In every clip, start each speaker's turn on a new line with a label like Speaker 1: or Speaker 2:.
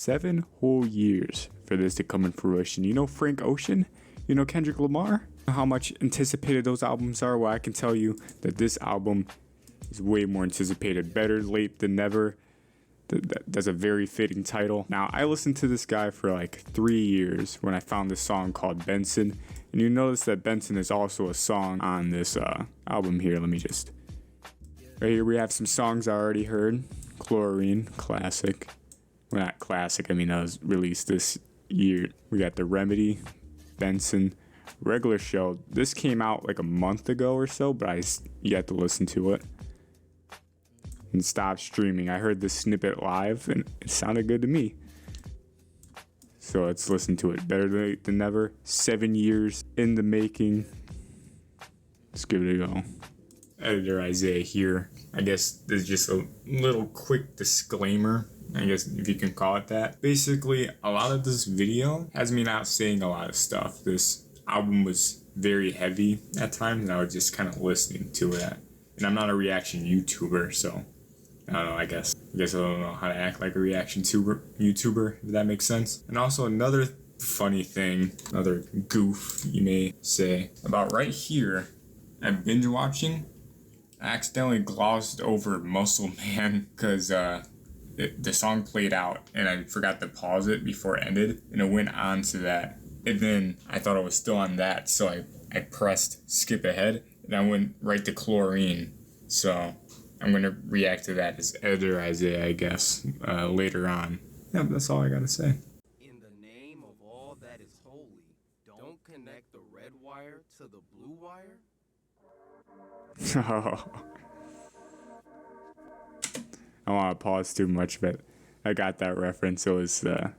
Speaker 1: 7 whole years for this to come in fruition. You know Frank Ocean? You know Kendrick Lamar? How much anticipated those albums are? Well, I can tell you that this album is way more anticipated. Better late than never. That's a very fitting title. Now, I listened to this guy for like 3 years when I found this song called Benson. And you notice that Benson is also a song on this album here. Let me just... Right here we have some songs I already heard. Chlorine, classic. Well, not classic, I mean that was released this year. We got The Remedy, Benson, Regular Show. This came out like a month ago or so, but I yet to listen to it. And Stop Streaming. I heard this snippet live and it sounded good to me. So let's listen to it. Better late than never. 7 years in the making. Let's give it a go. Editor Isaiah here. I guess there's just a little quick disclaimer, I guess if you can call it that. Basically, a lot of this video has me not saying a lot of stuff. This album was very heavy at times and I was just kind of listening to it. And I'm not a reaction YouTuber, so I don't know, I guess I don't know how to act like a reaction YouTuber, if that makes sense. And also another funny thing, another goof you may say, about right here, I'm binge watching. I accidentally glossed over Muscle Man because the song played out and I forgot to pause it before it ended, and it went on to that. And then I thought it was still on that, so I pressed skip ahead and I went right to Chlorine. So I'm going to react to that as Editor Isaiah, I guess, later on. Yeah, that's all I got to say.
Speaker 2: In the name of all that is holy, don't connect the red wire to the blue wire?
Speaker 1: I don't want to pause too much, but I got that reference. It was the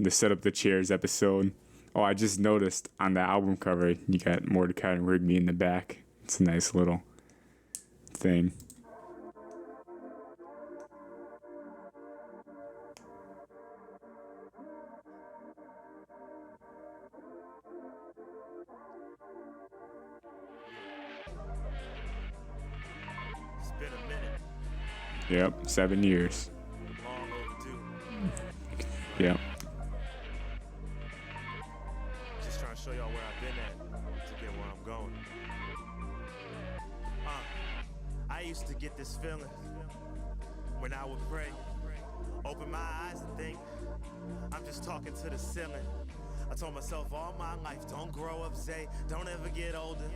Speaker 1: Set Up the Chairs episode. Oh, I just noticed on the album cover, you got Mordecai and Rigby in the back. It's a nice little thing.
Speaker 3: It's been a minute.
Speaker 1: Yep, 7 years.
Speaker 3: Long overdue.
Speaker 1: Yep.
Speaker 3: Just trying to show y'all where I've been at to get where I'm going. I used to get this feeling when I would pray. Open my eyes and think I'm just talking to the ceiling. I told myself all my life, don't grow up, Zay, don't ever get older.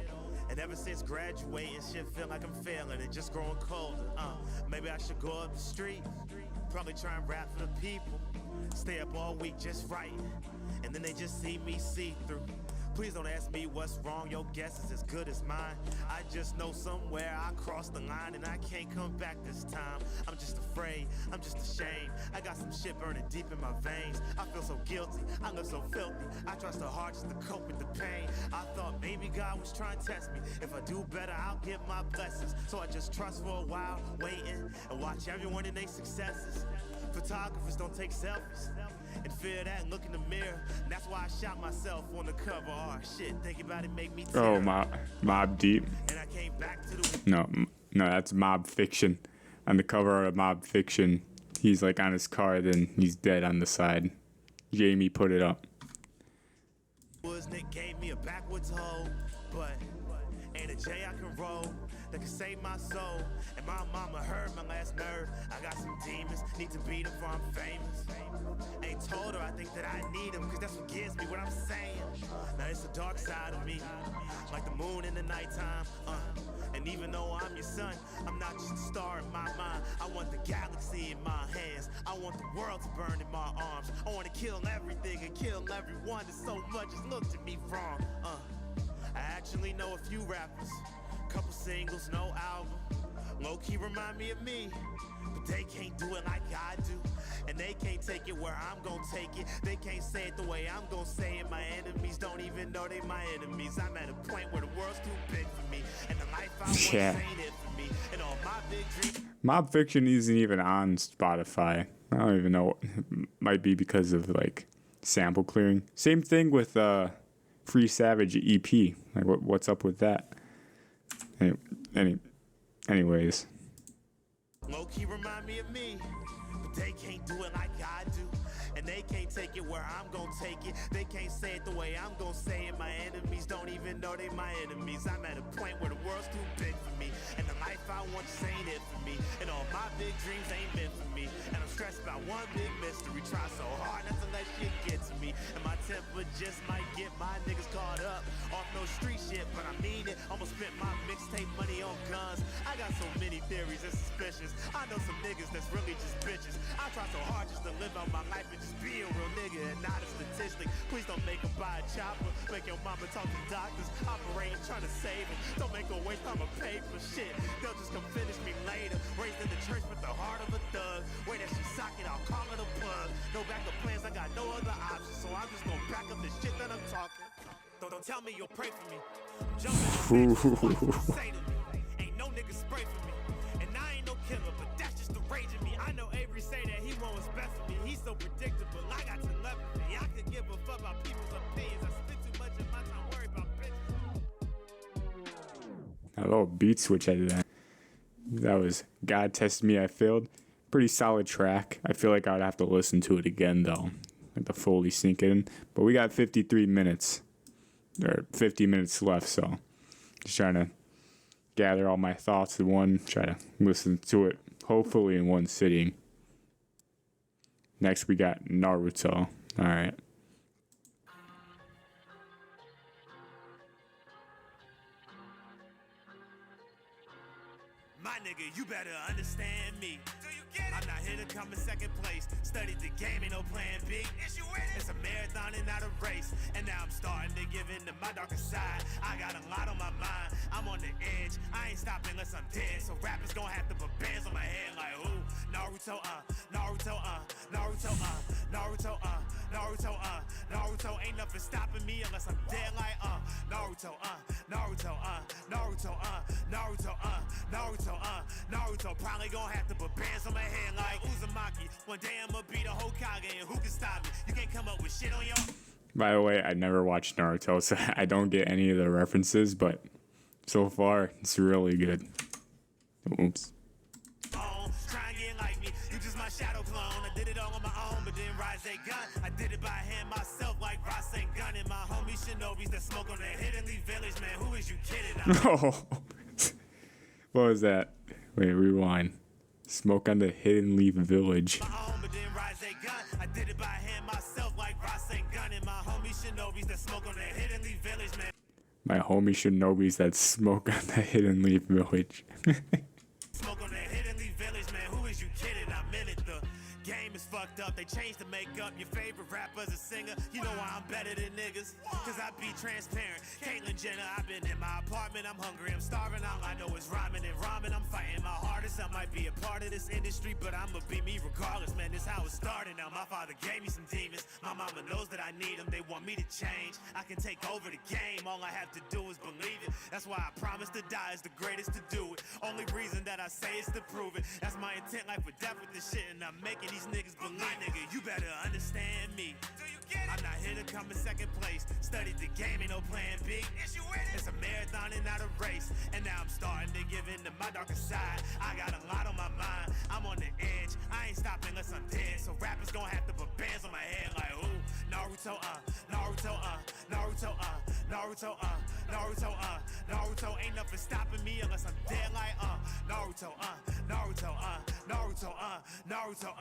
Speaker 3: And ever since graduating, shit feel like I'm failing and just growing colder. Maybe I should go up the street, probably try and rap for the people. Stay up all week just writing, and then they just see me see through. Please don't ask me what's wrong, your guess is as good as mine. I just know somewhere I crossed the line and I can't come back this time. I'm just afraid, I'm just ashamed. I got some shit burning deep in my veins. I feel so guilty, I look so filthy. I try so hard just to cope with the pain. I thought maybe God was trying to test me. If I do better, I'll get my blessings. So I just trust for a while, waiting, and watch everyone in their successes. Photographers don't take selfies and fear that and look in the mirror. And that's why I shot myself on the cover. Oh shit, thinking about it make me
Speaker 1: Oh, Mob Deep.
Speaker 3: And I came back to the
Speaker 1: No, that's Mob Fiction. On the cover of Mob Fiction, he's like on his car, then he's dead on the side. Jamie put it up.
Speaker 3: woods. Nick gave me a backwards hole, but ain't a J I can roll that can save my soul. And my mama heard my last nerve. I got some demons, need to beat them before I'm famous. Ain't told her I think that I need them, cause that's what gives me what I'm saying. Now it's the dark side of me, like the moon in the nighttime. And even though I'm your son, I'm not just a star in my mind. I want the galaxy in my hands. I want the world to burn in my arms. I want to kill everything and kill everyone that so much has looked at me wrong. I actually know a few rappers, couple singles, no album. Low-key remind me of me, but they can't do it like I do. And they can't take it where I'm gonna take it. They can't say it the way I'm gonna say it. My enemies don't even know they my enemies. I'm at a point where the world's too big for me, and the life I want ain't it for me. And all my big dreams.
Speaker 1: Mob Fiction isn't even on Spotify. I don't even know. Might be because of like sample clearing. Same thing with Free Savage EP. Like what's up with that? Anyways.
Speaker 3: Low-key remind me of me, but they can't do it like I do. can't take it where I'm gon' take it. They can't say it the way I'm gon' say it. My enemies don't even know they my enemies. I'm at a point where the world's too big for me, and the life I want just ain't it for me. And all my big dreams ain't meant for me. And I'm stressed about one big mystery. Try so hard not to let shit get to me. And my temper just might get my niggas caught up off no street shit, but I mean it. Almost spent my mixtape money on guns. I got so many theories and suspicions. I know some niggas that's really just bitches. I try so hard just to live out my life and just be a real nigga and not a statistic. Please don't make them buy a chopper. Make your mama talk to doctors. Operating, trying to save it. Don't make her waste time of pay for shit. They'll just come finish me later. Raised in the church with the heart of a thug. Way that she sock it, I'll call it a plug. No backup plans, I got no other options. So I'm just gonna back up the shit that I'm talking. Don't tell me you'll pray for me. I'm jumping in the bitch. Say to me, ain't no nigga spray for me. And I ain't no killer, but that's just the rage in me. I know Avery say that he won't what's best for me. He's so predictable, I got telepathy. I could give a fuck about people's opinions. I spend too much of my time worried about bitches.
Speaker 1: A little beat switch out of that. That was God Tested Me, I Failed. Pretty solid track. I feel like I would have to listen to it again, though. Like to fully sink it in. But we got 53 minutes. Or 50 minutes left, so just trying to gather all my thoughts in one. Try to listen to it, hopefully in one sitting. Next, we got Naruto. All right.
Speaker 3: My nigga, you better understand me. Do you get it? I'm not here to come in second place. Studied the game, ain't no plan B. Is you with it? It's a marathon and not a race. And now I'm starting to give in to my darker side. I got a lot on my mind. I'm on the edge. I ain't stopping unless I'm dead. So rappers gon' have to put bands on my head like, ooh, Naruto, Naruto, Naruto, Naruto, Naruto, Naruto. Ain't nothing stopping me unless I'm dead like, Naruto, Naruto, Naruto, Naruto, Naruto, Naruto. Probably gon' have to put bands on my head like Uzumaki. One day I'ma be the Hokage and who can stop me? You can't come up with shit on your...
Speaker 1: By the way, I never watched Naruto, so I don't get any of the references, but so far, it's really good. Oops.
Speaker 3: Try and get like me. You just my shadow clone. I did it all on my own, but then rise a gun. I did it by hand myself like Rasengan. And my homie shinobis that smoke on the Hidden Leaf Village, man. Who is you kidding?
Speaker 1: Oh. What was that? Wait, rewind. Smoke on the Hidden Leaf Village.
Speaker 3: I did it by hand myself like Rasengan. And my homie shinobis that smoke on the Hidden Leaf Village, man.
Speaker 1: My homie shinobis that smoke on the Hidden Leaf Village.
Speaker 3: Smoke on the Hidden Leaf Village, man. Who is you kidding? I'm in it. The game is fucked up. They changed the makeup. Your favorite rapper's a singer. You know why I'm better than niggas? Cause I be transparent. Caitlyn Jenner, I've been in my apartment. I'm hungry, I'm starving. All I know is rhyming and rhyming. I'm fighting my hardest. I might be a part of this industry, but I'ma be me regardless, man. This how it started. Now my father gave me some demons. My mama knows that I need them. They want me to change. I can take over the game. All I have to do is believe it. That's why I promise to die is the greatest to do it. Only reason that I say is to prove it. That's my intent, life or death with this shit. And I'm making these niggas believe. My nigga, you better understand me. Do you get it? I'm not here to come in second place. Studied the game, ain't no plan B. Is you with it? It's a marathon and not a race. And now I'm starting to give in to my darker side. I got a lot on my mind. I'm on the edge. I ain't stopping unless I'm dead. So rappers gon' have to put bands on my head like, ooh, Naruto, Naruto, Naruto, Naruto, Naruto, Naruto. Ain't nothing stopping me unless I'm dead like, Naruto, Naruto, Naruto, Naruto,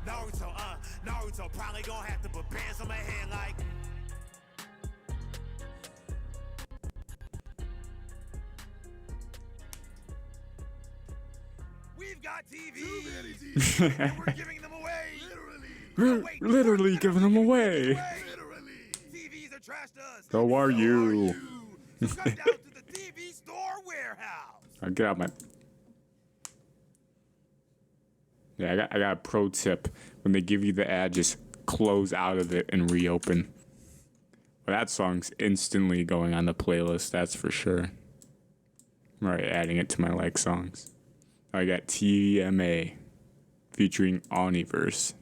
Speaker 3: Naruto, Naruto. Probably gon' have to put bands on my head like.
Speaker 2: We've got TVs, and we're giving them away.
Speaker 1: We're literally giving them away.
Speaker 2: Literally. TVs are trash to us.
Speaker 1: So are you.
Speaker 2: So come down to the TV store warehouse.
Speaker 1: I'll get out my... Yeah, I got a pro tip. When they give you the ad, just close out of it and reopen. Well, that song's instantly going on the playlist, that's for sure. I'm already adding it to my like songs. I got TMA featuring Omniverse.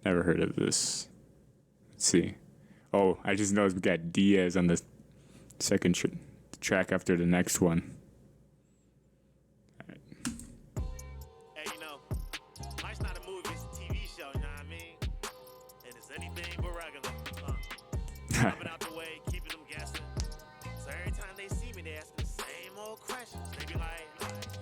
Speaker 1: Never heard of this. Let's see. Oh, I just noticed we got Diaz on the second track after the next one.
Speaker 3: Hey, you know, life's not a movie, it's a TV show, you know what I mean? And it's anything but regular. Jumping out the way, keeping them guessing. So every time they see me, they ask the same old questions. They be like,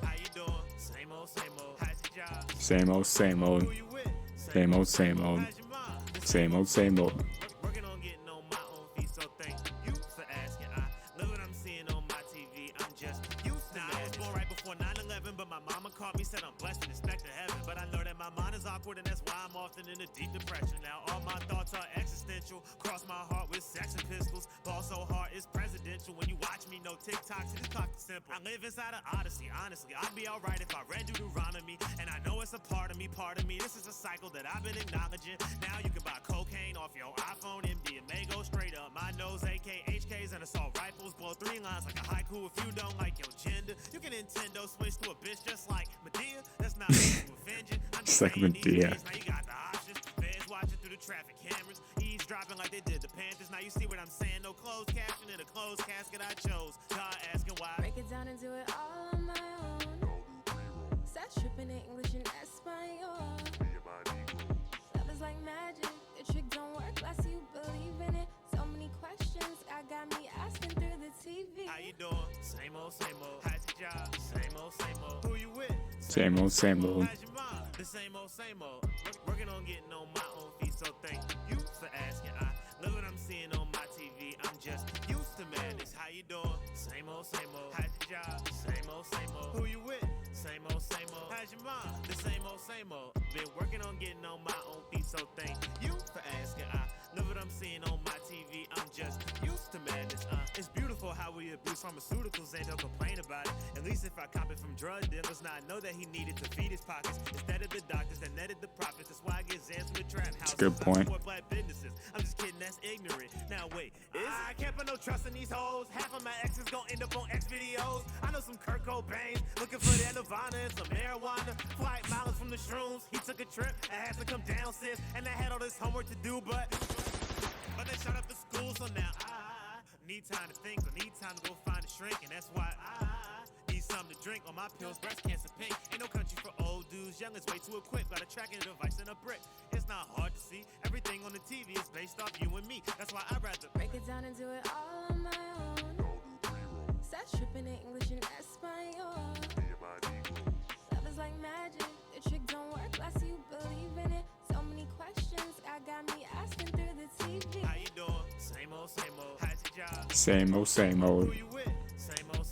Speaker 3: how you doing? Same old, how's your job?
Speaker 1: Same old, same old.
Speaker 3: Who you with?
Speaker 1: Same old, same old.
Speaker 3: How's your mom?
Speaker 1: Same old, same old.
Speaker 3: Working on getting on my own feet, so thank you for asking. I live what I'm seeing on my TV. I'm just used to that. I was born right before 9/11, but my mama called me, said I'm blessed and expect to heaven. But I know that my mind is awkward, and that's why I'm often in a deep depression. Now all my thoughts are existential. Cross my heart with sex and pistols. Ball so hard it's presidential. When you watch me, no TikToks, just talk simple. I live inside an odyssey. Honestly, I'd be alright if I read Deuteronomy. And I know it's a part of me, This is a cycle that I've been acknowledging. Now you can buy cocaine off your iPhone, MDMA go straight up my nose, AK, HKs, and assault rifles. Blow 3 lines like a haiku. If you don't like your gender, you can Nintendo switch to a bitch just like Medea. That's not me to offend you. I'm just
Speaker 1: like
Speaker 3: saying these
Speaker 1: Medea.
Speaker 3: days, now you got the options. Feds watching through the traffic cameras, eavesdropping like they did the Panthers. Now you see what I'm saying? No closed caption in a closed casket. I chose. God asking why.
Speaker 4: Break it down and do it all on my own. Start tripping in English and Espanol. Love is like magic. The trick don't work unless you believe in it. So many questions I got me asking through the TV.
Speaker 3: How you doing? Same old, how's your job? Same old, who you with?
Speaker 1: Same old, same old.
Speaker 3: How's your mom? The same old. Working on getting on my own feet, so thank you for asking. I live what I'm seeing on my TV. I'm just used to madness. How you doing? Same old, how's your job? Same old, who you with? Same old, how's your mom? The same old. Been working on getting on my own feet, so thank you for asking. I live what I'm seeing on my TV. I'm just used to madness. It's beautiful how we abuse pharmaceuticals and don't complain about it. At least if I cop it from drug dealers, now I know that he needed to feed his pockets instead of the doctors that netted the profits. That's why I get Zans from the trap house.
Speaker 1: That's a good point.
Speaker 3: I support black businesses. I'm just kidding, that's ignorant. Now wait, I can't put no trust in these hoes. Half of my exes gon' end up on X videos. I know some Kurt Cobain looking for that Nirvana and some marijuana. Flight miles from the shrooms. He took a trip. I had to come down, sis, and I had all this homework to do, but they shut up the school, so now I need time to think, or need time to go find a shrink, and that's why I need something to drink on my pills, breast cancer pink. Ain't no country for old dudes, young is way too equipped. Got a tracking device and a brick. It's not hard to see. Everything on the TV is based off you and me. That's why I'd rather
Speaker 4: Break it down and do it all on my own. Start tripping in English and Espanol. Love is like magic. The trick don't work unless you believe in it. So many questions I got me asking through the TV.
Speaker 3: How you doing? Same old, how's your job?
Speaker 1: Same old, same old.
Speaker 3: Who you with? Same old,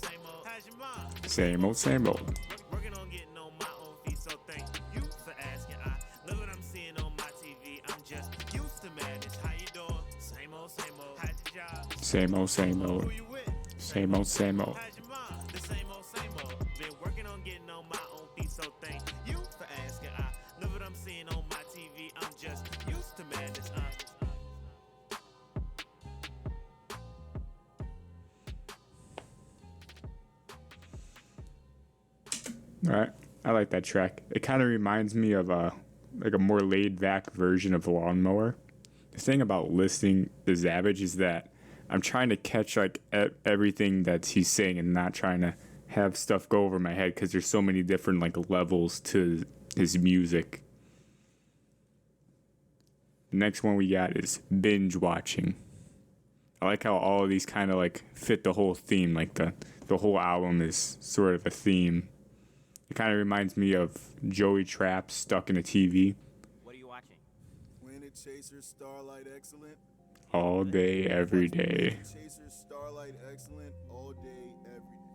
Speaker 3: how's your mom?
Speaker 1: Same old, same old.
Speaker 3: Working on getting on my own feet, so thank you for asking. I live what I'm seeing on my TV. I'm just used to madness. How you doing? Same old, how's your job?
Speaker 1: Same old, same old.
Speaker 3: Who you with?
Speaker 1: Same old, same old.
Speaker 3: How's your mom? The same old. Been working on getting on my own feet, so thank you for asking. I live what I'm seeing on my TV. I'm just used to madness.
Speaker 1: All right, I like that track. It kind of reminds me of a more laid back version of Lawnmower. The thing about listening to Zavage is that I'm trying to catch like everything that he's saying and not trying to have stuff go over my head because there's so many different like levels to his music. The next one we got is binge watching. I like how all of these kind of like fit the whole theme. Like the whole album is sort of a theme. It kind of reminds me of Joey Trapp stuck in a TV.
Speaker 2: What are you watching?
Speaker 5: Planet Chaser, Starlight, Excellent.
Speaker 1: All day, every day.
Speaker 5: Planet Chaser, Starlight, Excellent. All day, every day.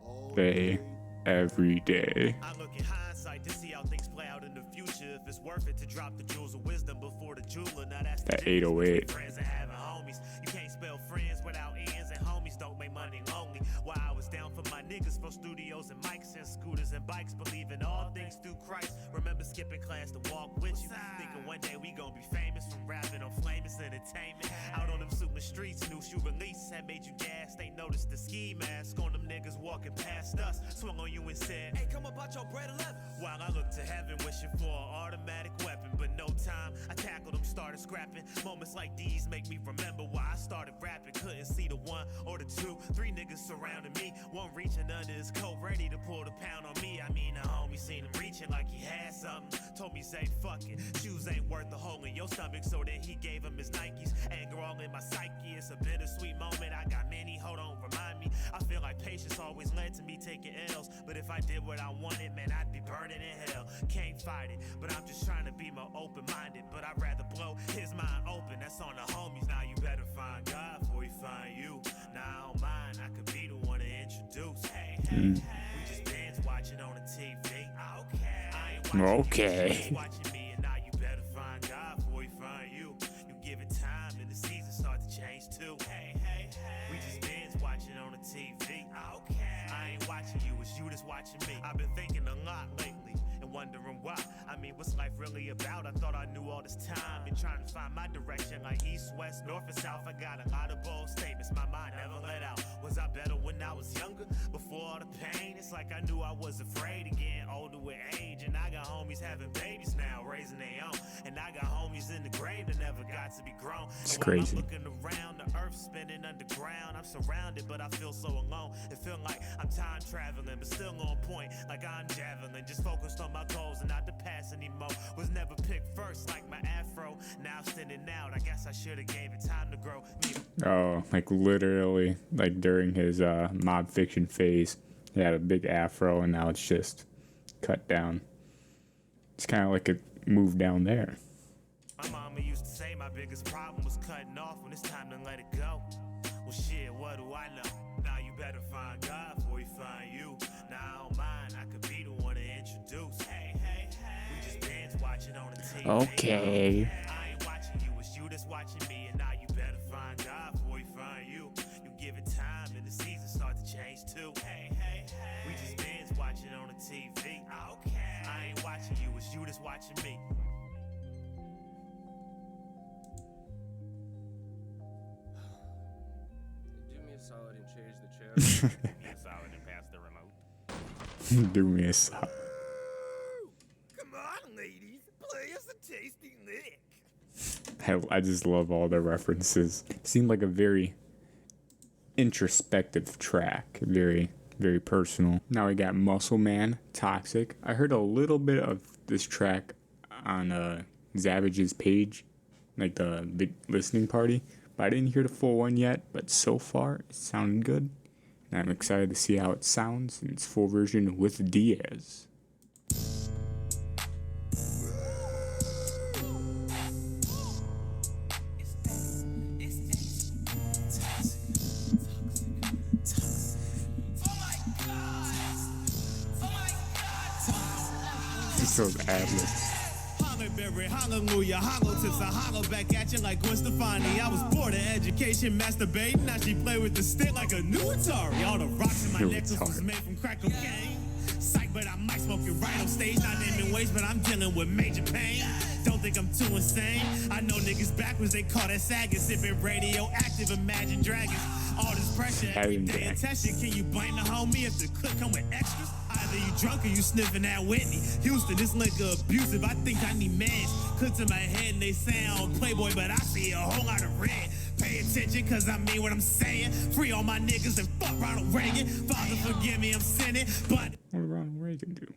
Speaker 5: All
Speaker 1: Day, every day.
Speaker 3: I look in hindsight to see how things play out in the future. If it's worth it to drop the jewels of wisdom before the jeweler. Now that's the
Speaker 1: That
Speaker 3: difference
Speaker 1: 808.
Speaker 3: between friends and having homies. You can't spell friends without ends, and homies don't make money lonely. While I was down for my niggas from studios and mics and scooters and bikes, believing all things through Christ. Remember skipping class to walk with you, thinking one day we gon' be famous from rapping on famous entertainment. Out on them super streets, new shoe release had made you gas. They noticed the ski mask on them niggas walking past us. Swung on you and said, "Hey, come about your bread 11." While I looked to heaven, wishing for an automatic weapon, but no time. I tackled them started scrapping. Moments like these make me remember why I started rapping. Couldn't see the one or the two, three niggas surrounding me. One reaching under his coat, ready to pull the pound on me. I mean, the homie seen him reaching like he had something. Told me, say, fuck it, shoes ain't worth the hole in your stomach. So then he gave him his Nikes. Anger all in my psyche, it's a bittersweet moment. I got many, hold on, remind me. I feel like patience always led to me taking L's. But if I did what I wanted, man, I'd be burning in hell. Can't fight it, but I'm just trying to be more open-minded. But I'd rather blow his mind open, that's on the homies. Now you better find God before he find you. Now I don't mind, I could be the one to introduce. Hey, hey, hey, we just binge watching on the TV. Okay, I ain't watching
Speaker 1: Okay.
Speaker 3: you, just watching me. And now you better find God before he find you. You give it time and the seasons start to change too. Hey, hey, hey, we just binge watching on the TV. Okay, I ain't watching you, it's you that's watching me. I've been thinking a lot lately and wondering why. I mean, what's life really about? I thought I knew all this time. Been trying to find my direction like east, west, north, and south. I got a lot of bold statements my mind never let out. Was I better when I was younger? Before all the pain, it's like I knew I was afraid of getting older with age. And I got homies having babies now, raising their own. And I got homies in the grave that never got to be grown.
Speaker 1: It's
Speaker 3: And while
Speaker 1: crazy.
Speaker 3: I'm looking around, the earth spinning underground. I'm surrounded, but I feel so alone. It feel like I'm time traveling, but still on point, like I'm javelin. Just focused on my goals and not the past anymore. Was never picked first like my afro. Now standing out, I guess I should have gave it time to grow.
Speaker 1: Oh, like literally, like during his mob fiction phase, he had a big afro, and now it's just cut down. It's kind of like it moved down there.
Speaker 3: My mama used to say my biggest problem was cutting off when it's time to let it go. Well, shit, what do I know? Now you better find God before he find you. Now I don't mind, I could be the one to introduce. Hey, hey, hey, we just binge watching on the TV.
Speaker 1: Okay.
Speaker 3: I ain't watching you, it's you that's watching me. And now you better find God before he find you. You give it time and the seasons start to change too. Hey, hey, hey, we just binge watching on the TV. Okay, I ain't watching you, it's you that's watching me.
Speaker 2: Do me a solid and change the chair.
Speaker 3: Me a solid and pass the remote.
Speaker 1: Do me a solid.
Speaker 3: Come on, ladies, play us a tasty lick.
Speaker 1: I just love all the references. It seemed like a very introspective track, very, very personal. Now we got Muscle Man, Toxic. I heard a little bit of this track on Zavage's page, like the listening party, but I didn't hear the full one yet. But so far, it sounded good, and I'm excited to see how it sounds in its full version with Diaz. Just those ad-libs.
Speaker 3: Hollerberry, hallelujah, hollow tips, I hollow back at you like Gwen Stefani. I was bored of education, masturbating. Now she play with the stick like a new Atari. All the rocks in my
Speaker 1: New
Speaker 3: necklace was
Speaker 1: Atari.
Speaker 3: made from crack cocaine. Psych, but I might smoke it right on stage. Not naming ways, but I'm dealing with major pain. Don't think I'm too insane. I know niggas backwards, they call that sagging. Sipping radioactive, imagine dragons. All this pressure every
Speaker 1: Imagine
Speaker 3: day.
Speaker 1: dragons.
Speaker 3: Attention, can you blame the homie if the clip come with extras? Either you drunk or you sniffing that Whitney. Houston, this liquor abusive. I think I need meds. Clips in my head and they sound Playboy, but I see a whole lot of red. Pay attention, cause I mean what I'm saying. Free all my niggas and fuck Ronald Reagan. Father, forgive me, I'm sinning. But
Speaker 1: What did Ronald Reagan do?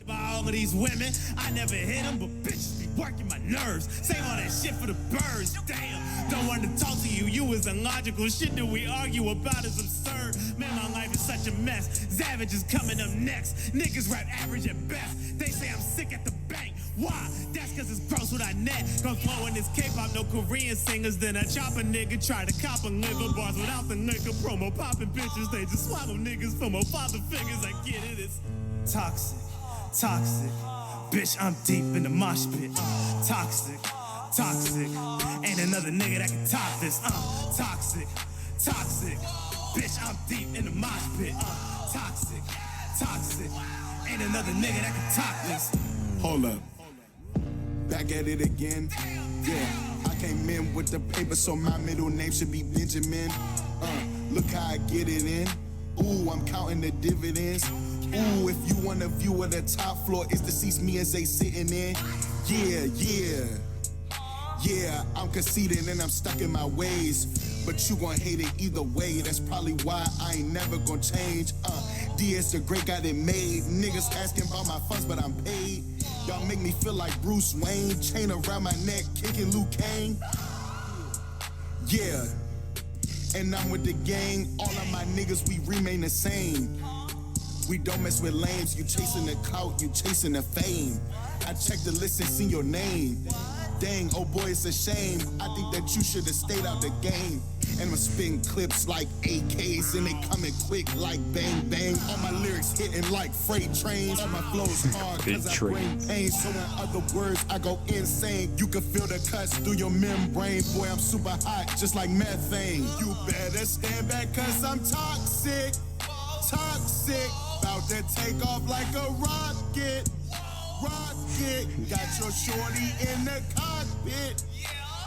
Speaker 3: by all of these women, I never hit them, but bitches be working my nerves. Save all that shit for the birds. Damn, don't want to talk to you. You is illogical. Shit that we argue about is absurd. Man, my life is such a mess. Zavage is coming up next. Niggas rap average at best. They say I'm sick at the bank. Why? That's cause it's gross what I net. Cause flowing this K-pop, no Korean singers. Then I chop a nigga, try to cop a liver bars without the liquor. Promo popping bitches, they just swallow niggas for my father figures. I get it, it's toxic. Toxic, bitch, I'm deep in the mosh pit. Toxic, toxic, ain't another nigga that can top this. Toxic, toxic, bitch, I'm deep in the mosh pit. Toxic, toxic, ain't another nigga that can top this.
Speaker 5: Hold up. Back at it again. Yeah, I came in with the paper, so my middle name should be Benjamin. Look how I get it in. Ooh, I'm counting the dividends. Ooh, if you want a view of the top floor, it's the seats me and Zay sitting in. Yeah, yeah. Yeah, I'm conceited and I'm stuck in my ways. But you gon' hate it either way. That's probably why I ain't never gon' change. DS the great guy that made. Niggas asking about my funds, but I'm paid. Y'all make me feel like Bruce Wayne. Chain around my neck, kicking Luke Kane. Yeah, and I'm with the gang. All of my niggas, we remain the same. We don't mess with lames. You chasing the clout, you chasing the fame. I checked the list and seen your name. Dang, oh boy, it's a shame. I think that you should have stayed out the game. And I'm spitting clips like AKs, and they coming quick like bang bang. All my lyrics hitting like freight trains. All my flows hard cause I bring pain. So in other words, I go insane. You can feel the cuts through your membrane. Boy, I'm super hot, just like methane. You better stand back cause I'm toxic. Toxic, about to take off like a rocket. Rocket, got your shorty in the cockpit,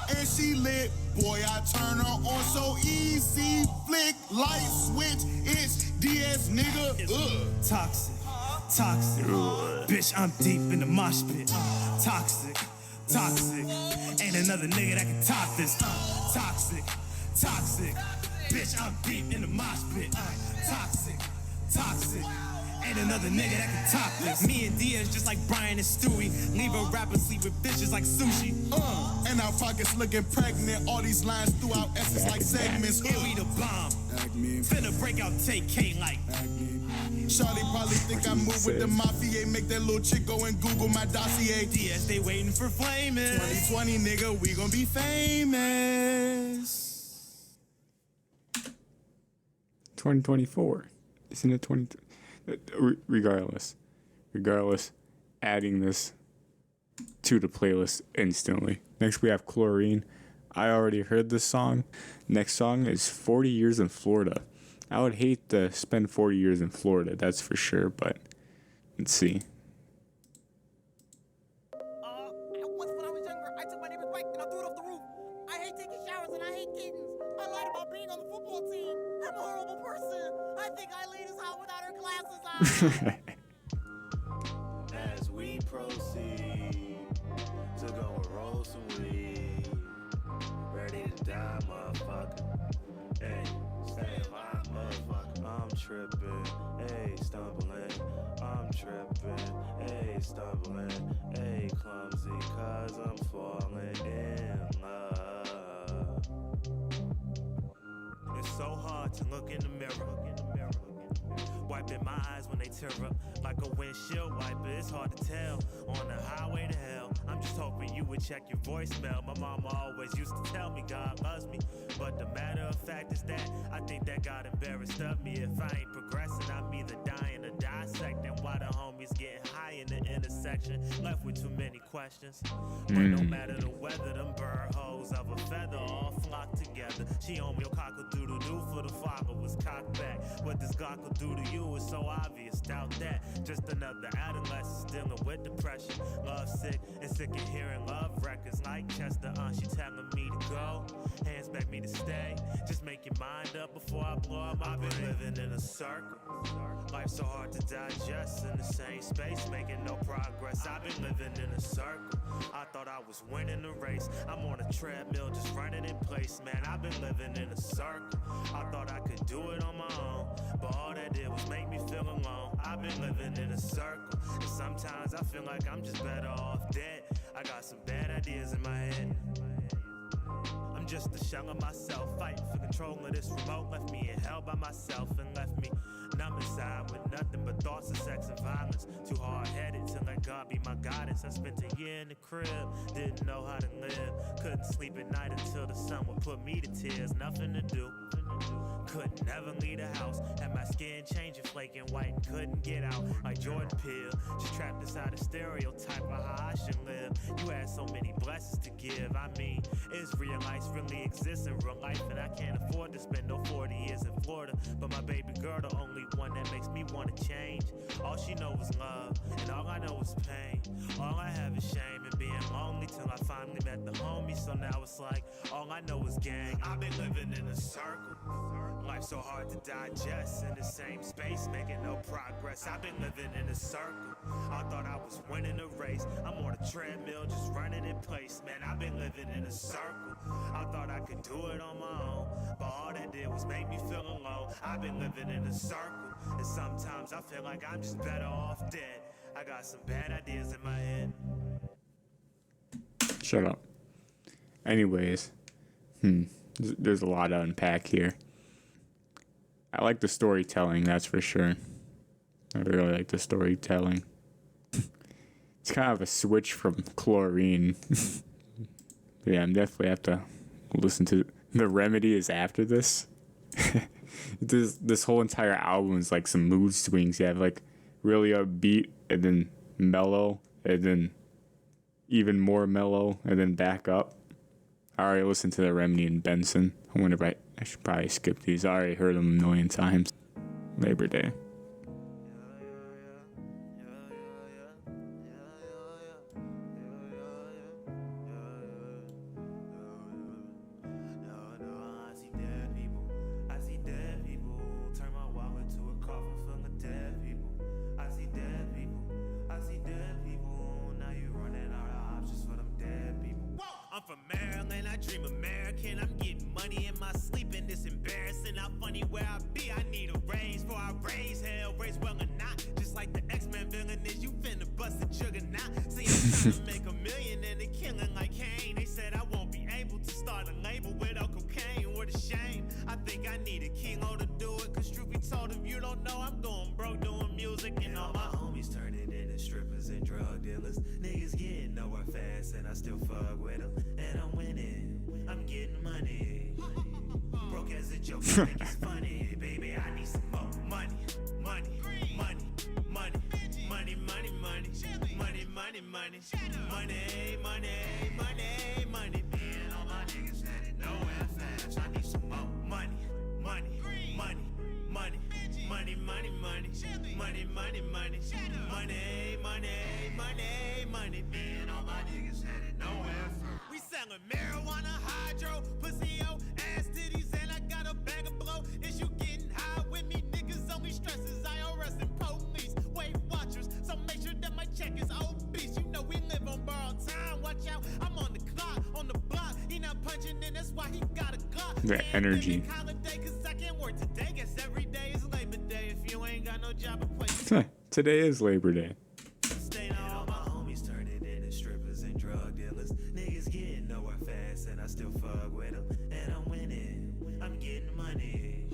Speaker 5: and she lit. Boy, I turn her on so easy. Flick, light switch, it's DS, nigga.
Speaker 3: Toxic, toxic. Bitch, I'm deep in the mosh pit. Toxic, toxic. Ain't another nigga that can top this. Toxic, toxic. Bitch, I'm deep in the mosh pit. Toxic, toxic. Ain't another nigga that can top this. Me and Diaz just like Brian and Stewie. Leave a rapper sleep with bitches like sushi.
Speaker 5: And our pockets looking pregnant. All these lines throughout essence like segments.
Speaker 3: Here we the bomb. Finna break out take K like.
Speaker 5: Shawty probably think I move with the mafia. Make that little chick go and Google my dossier.
Speaker 3: Diaz, they waiting for flaming.
Speaker 5: 2020, nigga, we gon' be famous.
Speaker 1: 2024. Isn't it 20? Regardless, adding this to the playlist instantly. Next we have Chlorine. I already heard this song. Next song is 40 Years in Florida. I would hate to spend 40 years in Florida, that's for sure, but let's see.
Speaker 6: Once when I was younger, I took my neighbor's bike and I threw it off the roof. I hate taking showers and I hate kittens. I lied about being on the football team. I'm a horrible person. I think Eileen is hot without her glasses on.
Speaker 3: As we proceed to go and roll some weed, ready to die, motherfucker. Hey, stay alive, motherfucker. I'm tripping, hey, stumbling. I'm tripping, hey, stumbling. Hey, clumsy, cause I'm falling in love. It's so hard to look in the mirror. Wiping my eyes when they tear up like a windshield wiper. It's hard to tell on the highway to hell. I'm just hoping you would check your voicemail. My mama always used to tell me God loves me, but the matter of fact is that I think that God embarrassed of me. If I ain't progressing, I'm either dying or dissecting. Why the homies getting high in the intersection? Left with too many questions. But no matter the weather, them bird hoes of a feather all flock together. She on me, cock-a-doodle-doo for the father was cocked back. What this Glock will do to you is so obvious, doubt that. Just another adolescent dealing with depression. Love sick and sick of hearing love records like Chester. She telling me to go, hands back me to stay. Just make your mind up before I blow up my brain. I've been living in a circle. Life's so hard to digest in the same space, making no progress. I've been living in a circle. I thought I was winning the race. I'm on a treadmill just running in place, man. I've been living in a circle. I thought I could do it on my own, but all that did was make me feel alone. I've been living in a circle, and sometimes I feel like I'm just better off dead. I got some bad ideas in my head. I'm just a shell of myself, fighting for control of this remote. Left me in hell by myself and left me numb inside with nothing but thoughts of sex and violence. Too hard-headed to let God be my guidance. I spent a year in the crib, didn't know how to live. Couldn't sleep at night until the sun would put me to tears. Nothing to do. Couldn't never leave the house. Had my skin changing, flaking white, and couldn't get out. Like Jordan Peele, just trapped inside a stereotype of how I should live. You had so many blessings to give. I mean, Israelites really exist in real life, and I can't afford to spend no 40 years in Florida. But my baby girl, the only one that makes me want to change. All she knows is love, and all I know is pain. All I have is shame and being lonely till I finally met the homie. So now it's like, all I know is gang. I've been living in a circle. Life's so hard to digest in the same space, making no progress. I've been living in a circle. I thought I was winning a race. I'm on a treadmill, just running in place. Man, I've been living in a circle. I thought I could do it on my own, but all that did was make me feel alone. I've been living in a circle, and sometimes I feel like I'm just better off dead. I got some bad ideas in my head.
Speaker 1: Shut up. Anyways, there's a lot to unpack here. I like the storytelling, that's for sure. I really like the storytelling. It's kind of a switch from Chlorine. Yeah, I'm definitely have to listen to The Remedy is after this. This whole entire album is like some mood swings. You have like really upbeat and then mellow and then even more mellow and then back up. I already listened to The Remedy and Benson. I wonder if I should probably skip these. I already heard them a million times. Labor Day.
Speaker 3: I'm from Maryland, I dream American. I'm getting money in my sleep, and it's embarrassing. How funny where I be. I need a raise for I raise hell, raise well or not. Just like the X-Men villain is, you finna bust a juggernaut. See, I'm trying to make $1 million and they killing like Kane. They said I won't be able to start a label without cocaine. What a shame. I think I need a kilo to do it. Cause truth be told, if you don't know, I'm going broke doing music. And all my homies turning into strippers and drug dealers. Niggas getting nowhere fast and I still fuck with them. And I'm winning, I'm getting money. Broke as a joke, you think it's funny. Baby, I need some more money. Money, money, money, money, money, money, money, money, money, money, money, money, money. Me and all my niggas headed nowhere fast. I need some more money, money, money, money, money, money, money, money, money, money, money, money, money. Me and all my niggas headed nowhere fast. We selling marijuana, hydro, pussy, ass titties, and I got a bag of blow. Is you getting high with me? Niggas only stresses IRS and police. Weight watchers, so make sure that my check is obese. You know we live on borrowed time. Watch out, I'm on the clock, on the block. He not punching in, that's why he got a Glock.
Speaker 1: The energy.
Speaker 3: Holiday, cause I can't work today. Guess every day is Labor Day. If you ain't got no job, play.
Speaker 1: Today is Labor Day.
Speaker 3: All my homies turn it into strippers and drug dealers. Niggas getting nowhere fast and I still fuck with them. And I'm winning, I'm getting money.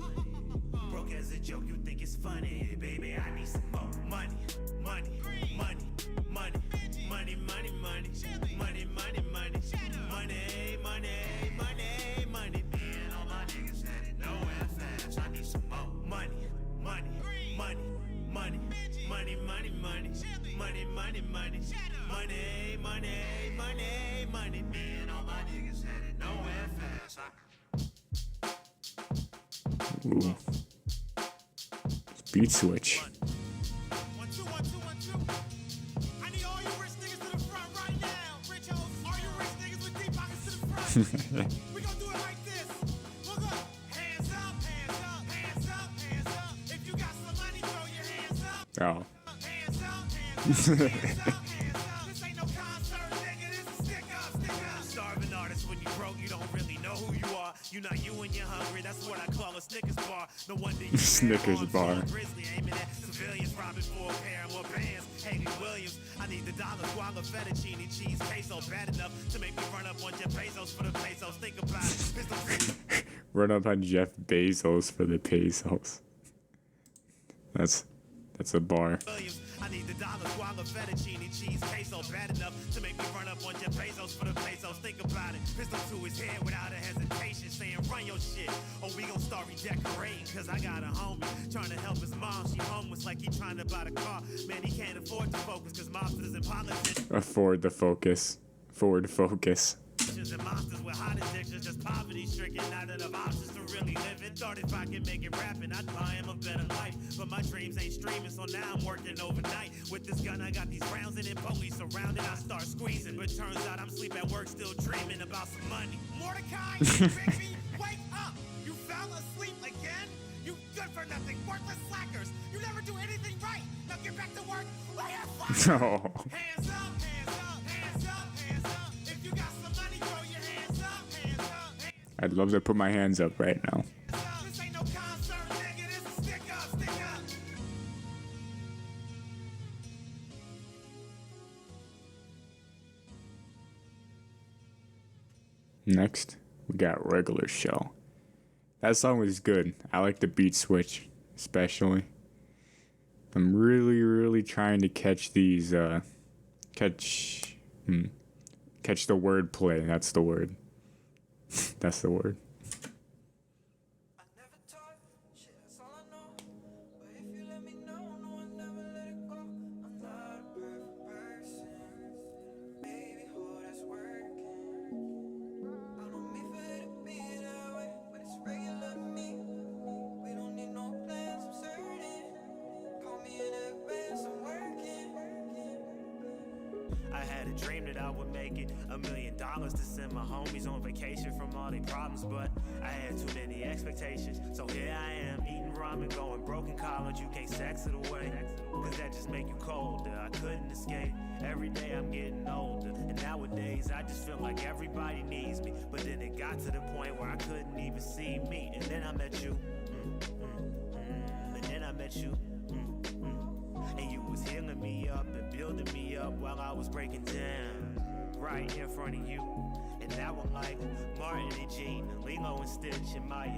Speaker 3: Broke as a joke, you think it's funny. Baby, I need some more money. Money, money, money, money, money, money, money, money, money, money, money, money, money. Me and all my niggas headed nowhere fast. I need some more money, money, money, money, money, money, money, money, money, money, money, money, money, money. Me and all my niggas headed nowhere fast.
Speaker 1: Ooh. Beat switch.
Speaker 6: 1 2 1 2 1 2. I need all you rich niggas to the front right now. Rich hoes, all you rich niggas with deep pockets to the front. We gon' do it like this. Look up, hands up, hands up, hands up, hands up. If you got some money, throw your hands up.
Speaker 1: Oh.
Speaker 6: Hands up, hands up, hands up, hands up. This ain't no concert, nigga. This is stick up, stick up.
Speaker 3: Starving artist, when you broke, you don't really know who you are. You not you when you're hungry, that's what I call a Snickers bar. No wonder you
Speaker 1: Snickers bar.
Speaker 3: Grizzly aiming at civilians, robbing for a pair more bands. Haley Williams, I need the dollar, guava, fettuccine, cheese, queso, bad enough to make me run up on Jeff Bezos for the pesos. Think about it. Pistol
Speaker 1: Run up on Jeff Bezos for the pesos. That's a bar.
Speaker 3: Williams, I need the dollar, guava, fettuccine, cheese, queso, bad enough to make me run up on Jeff Bezos for the pesos. Think about it. Pistol to his head without a hesitation, saying run your shit, or we gon' start redecorating. Cause I got a homie trying to help his mom. She homeless like he trying to buy the car. Man, he can't afford to focus cause mobsters and politics.
Speaker 1: Afford the focus. Forward focus.
Speaker 3: And monsters with hot addictions, just poverty stricken, not enough options to really live it. Thought if I could make it rapping, I'd buy him a better life. But my dreams ain't streaming, so now I'm working overnight. With this gun, I got these rounds and then police surrounded. I start squeezing, but turns out I'm sleep at work, still dreaming about some money.
Speaker 6: Mordecai, Rigby, wake
Speaker 3: up? You fell asleep again? You good for nothing, worthless slackers. You never do anything right. Now get back to work. Lay your fucking
Speaker 1: Oh.
Speaker 3: hands up, hands up, hands up, hands up. If you got some money, throw your hands up, hands up, hands
Speaker 1: I'd love to put my hands up right now.
Speaker 3: up. This ain't no concert, nigga. This is stick up, stick up.
Speaker 1: Next, we got Regular Show. That song was good. I like the beat switch, especially. I'm really trying to catch these, catch the word play. That's the word. That's the word.
Speaker 7: I never taught, shit, that's all I know. But if you let me know, no, I never let it go. I'm not a perfect person. Baby, who that's working? I don't mean for it to be that way, but it's regular to me. We don't need no plans, I'm certain. Call me in advance, I'm working.
Speaker 3: I had a dream that I would make it $1 million to send my homies on vacation from all their problems, but I had too many expectations. So here I am, eating ramen, going broke in college. You can't sex it away, cause that just make you colder. I couldn't escape. Every day I'm getting older, and nowadays I just feel like everybody needs me. But then it got to the point where I couldn't even see me. And then I met you. And then I met you. And you was healing me up and building me up while I was breaking down right in front of you. And now I'm like Martin and Gene, and Lilo and Stitch, and my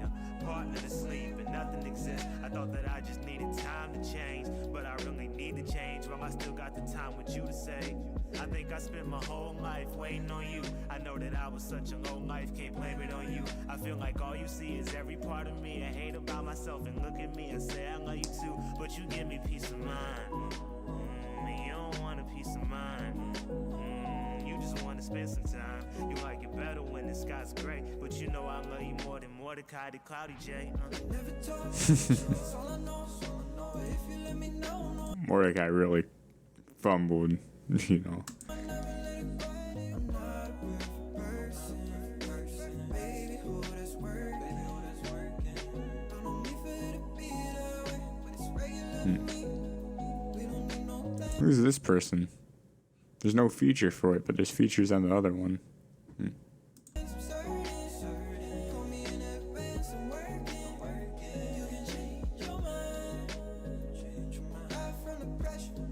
Speaker 3: partner to sleep, and nothing exists. I thought that I just needed time to change, but I really need to change while I still got the time with you to say. I think I spent my whole life waiting on you. I know that I was such a low life, can't blame it on you. I feel like all you see is every part of me. I hate about myself, and look at me and say I love you too, but you give me peace of mind. And you don't want a peace of mind. You just want to spend some time. You like it better when the sky's gray, but you know I love you more than Mordecai the Cloudy J.
Speaker 7: Never taught, that's all I know, so I know. If you let me know, no,
Speaker 1: Mordecai really fumbled, you know.
Speaker 7: I never let it go. I'm not a perfect person. Baby, who that's working? I don't mean for it to be that way, but it's regular to me. We don't need no plans.
Speaker 1: Who's this person? There's no feature for it, but there's features on the other one.
Speaker 7: I'm certain. Call me in advance, I'm working. You can change your mind. Hide from the pressure.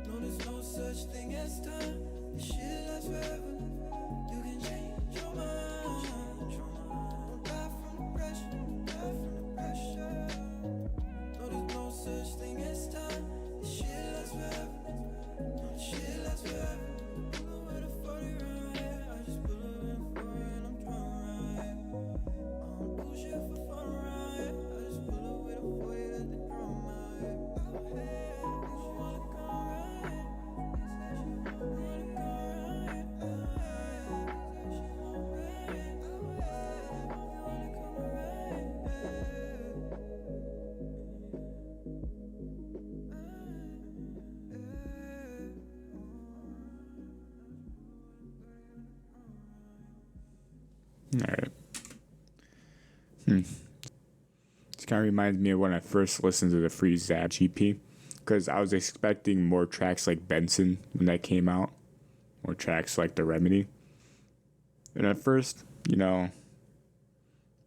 Speaker 7: No, there's no such thing as time. This shit lasts forever. You can change your mind. Don't die from the pressure. No, there's no such thing as time. This shit lasts forever. No, this shit lasts forever. Pull up with a 40 round, yeah. I just pull up in 4 and I'm drunk around, yeah. I don't do shit for fun around, yeah. I just pull up with a 40, let the drum out, yeah. You wanna come around, yeah. You wanna come around, yeah. You wanna come
Speaker 1: Alright. This kind of reminds me of when I first listened to the Free Zavage EP, because I was expecting more tracks like Benson when that came out, more tracks like The Remedy. And at first, you know,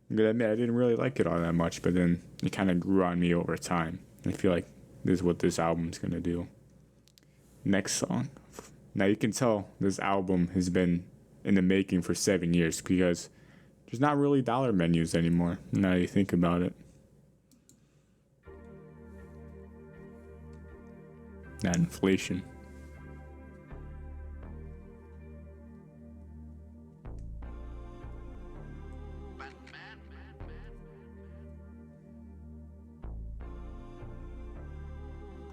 Speaker 1: I'm gonna admit I didn't really like it all that much, but then it kind of grew on me over time. I feel like this is what this album's gonna do. Next song. Now you can tell this album has been in the making for 7 years, because there's not really dollar menus anymore, now you think about it. That inflation.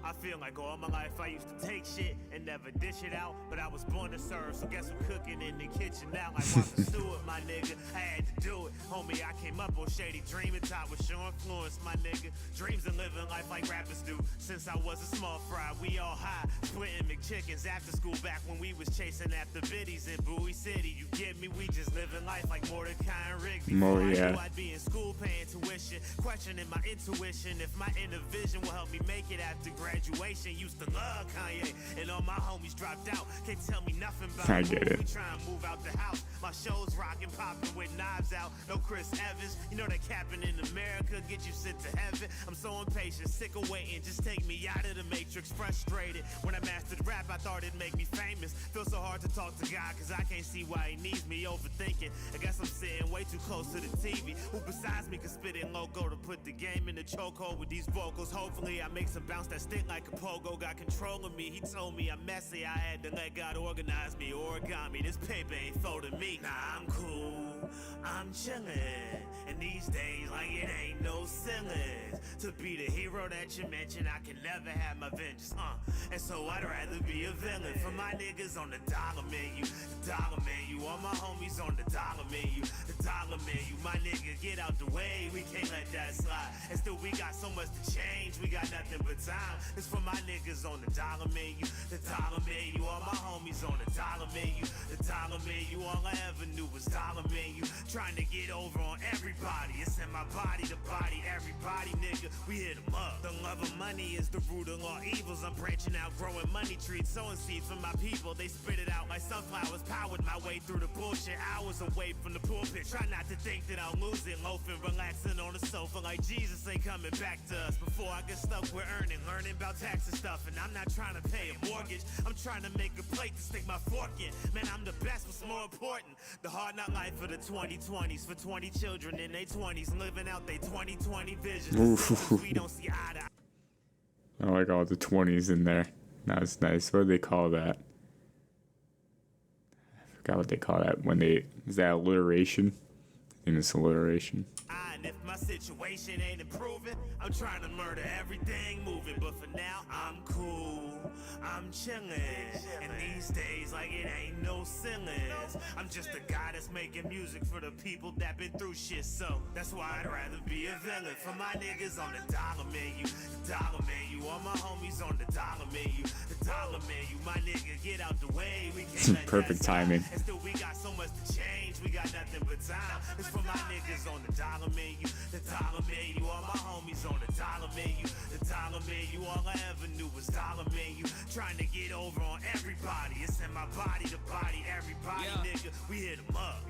Speaker 3: I feel like all my life I used to take shit and never dish it out, but I was born to serve, so guess I'm cooking in the kitchen now like Martha Stewart, my nigga. I had to do it, homie. I came up on shady dreaming, top with your influence, my nigga. Dreams of living life like rappers do. Since I was a small fry, we all high, splitting McChickens after school back when we was chasing after biddies in Bowie City. You get me? We just living life like Mordecai and Rigby.
Speaker 1: Oh,
Speaker 3: Before I
Speaker 1: yeah.
Speaker 3: knew I'd be in school paying tuition, questioning my intuition if my inner vision will help me make it after graduation. Used to love Kanye, and all my homies dropped out. Can't tell me nothing about
Speaker 1: I get it.
Speaker 3: We try and move out the house. My show's rocking, popping with knives out. No Chris Evans, you know that capping in America get you sent to heaven. I'm so impatient, sick of waiting. Just take me out of the matrix, frustrated. When I mastered rap, I thought it'd make me famous. Feel so hard to talk to God, cause I can't see why he needs me. Overthinking, I guess I'm sitting way too close to the TV. Who besides me can spit in logo to put the game in the chokehold with these vocals? Hopefully I make some bounce that stick like a pogo. Got control of me, he told me I'm messy. I had to let God organize me. Origami, this paper ain't folding me. Nah, I'm cool, I'm chillin'. And these days, like it ain't no ceilings. To be the hero that you mentioned, I can never have my vengeance, And so I'd rather be a villain. For my niggas on the dollar menu, the dollar menu. All my homies on the dollar menu, the dollar menu. My nigga, get out the way, we can't let that slide. And still we got so much to change, we got nothing but time. It's for my niggas on the dollar menu, the dollar menu. All my homies on the dollar menu, the dollar menu. All I ever knew was dollar menu. Trying to get over on everybody. It's in my body, the body, everybody, nigga. We hit them up. The love of money is the root of all evils. I'm branching out, growing money trees, sowing seeds for my people. They spit it out like sunflowers, powered my way through the bullshit. Hours away from the pulpit. Try not to think that I'll lose it. Loafing, relaxing on the sofa like Jesus ain't coming back to us. Before I get stuck with earning, learning about tax and stuff. And I'm not trying to pay a mortgage. I'm trying to make a plate to stick my fork in. Man, I'm the best, what's more important? The hard knock life for the 2020s. For 20 children in their 20s, living out their 2020 visions. We don't see eye to eye.
Speaker 1: I like all the 20s in there. That's nice. What do they call that? I forgot what they call that. When they, is that alliteration? I think it's alliteration.
Speaker 3: And if my situation ain't improving, I'm trying to murder everything moving. But for now, I'm cool, I'm chillin'. And these days, like it ain't no ceilings. I'm just a guy that's making music for the people that been through shit. So that's why I'd rather be a villain. For my niggas on the dollar menu, the dollar menu. All my homies on the dollar menu, the dollar menu. My nigga, get out the way, we can't let
Speaker 1: Perfect
Speaker 3: that slide.
Speaker 1: timing.
Speaker 3: And still we got so much to change, we got nothing but time. It's for my niggas on the dollar menu, the dollar menu. All my homies on the dollar menu, the dollar menu. All I ever knew was dollar menu. Trying to get over on everybody. It's in my body, the body, everybody, nigga. We hit them up.